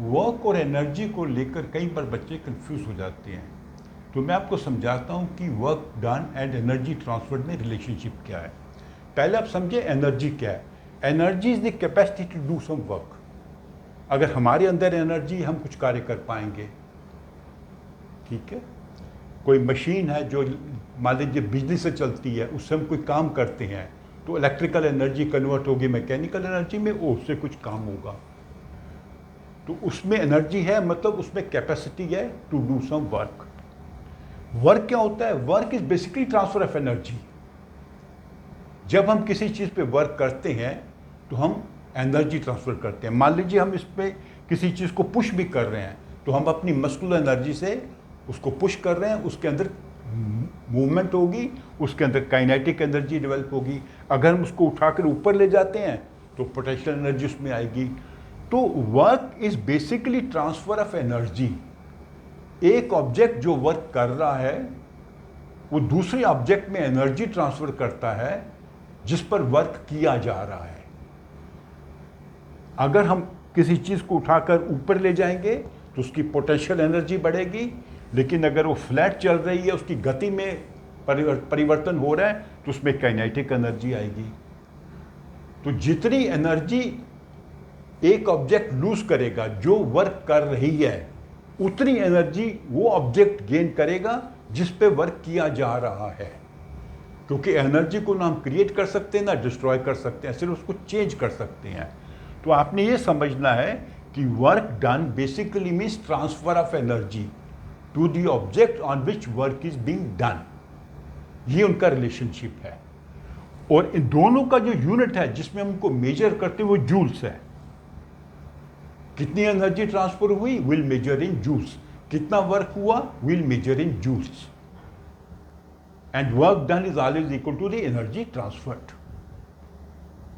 Work और energy को लेकर कई बार बच्चे कंफ्यूज हो जाते हैं। तो मैं आपको समझाता हूँ कि work done and energy transfer में रिलेशनशिप क्या है। पहले आप समझे एनर्जी क्या है। Energy is the capacity to do some work. अगर हमारे अंदर एनर्जी, हम कुछ कार्य कर पाएंगे। ठीक है, कोई मशीन है जो मान लीजिए बिजली से चलती है, उससे हम कोई काम करते हैं तो इलेक्ट्रिकल एनर्जी कन्वर्ट होगी मैकेनिकल एनर्जी में, उससे कुछ काम होगा। तो उसमें एनर्जी है, मतलब उसमें कैपेसिटी है to do some work. Work क्या होता है? Work is basically transfer of energy. जब हम किसी चीज़ पे वर्क करते हैं तो हम एनर्जी ट्रांसफर करते हैं। मान लीजिए हम इस पे किसी चीज़ को पुश भी कर रहे हैं तो हम अपनी मस्कुलर एनर्जी से उसको पुश कर रहे हैं, उसके अंदर मूवमेंट होगी, उसके अंदर काइनेटिक एनर्जी डेवलप होगी। अगर हम उसको उठाकर ऊपर ले जाते हैं तो पोटेंशियल एनर्जी उसमें आएगी। तो work is basically transfer of energy. एक ऑब्जेक्ट जो वर्क कर रहा है वो दूसरे ऑब्जेक्ट में एनर्जी ट्रांसफर करता है जिस पर वर्क किया जा रहा है। अगर हम किसी चीज़ को उठाकर ऊपर ले जाएंगे तो उसकी पोटेंशियल एनर्जी बढ़ेगी, लेकिन अगर वो फ्लैट चल रही है, उसकी गति में परिवर्तन हो रहा है तो उसमें काइनेटिक एनर्जी आएगी। तो जितनी एनर्जी एक ऑब्जेक्ट लूज करेगा जो वर्क कर रही है, उतनी एनर्जी वो ऑब्जेक्ट गेन करेगा जिस पे वर्क किया जा रहा है। क्योंकि एनर्जी को ना हम क्रिएट कर सकते हैं ना डिस्ट्रॉय कर सकते हैं, सिर्फ उसको चेंज कर सकते हैं। तो आपने ये समझना है कि work done basically means transfer of energy to the object on which work is being done. ये उनका रिलेशनशिप है। और इन दोनों का जो यूनिट है जिसमें हम उनको मेजर करते हैं वो जूल्स है। कितनी एनर्जी ट्रांसफर हुई, विल मेजर इन जूल्स। कितना वर्क हुआ, will measure in joules. And work done is always equal to the energy transferred.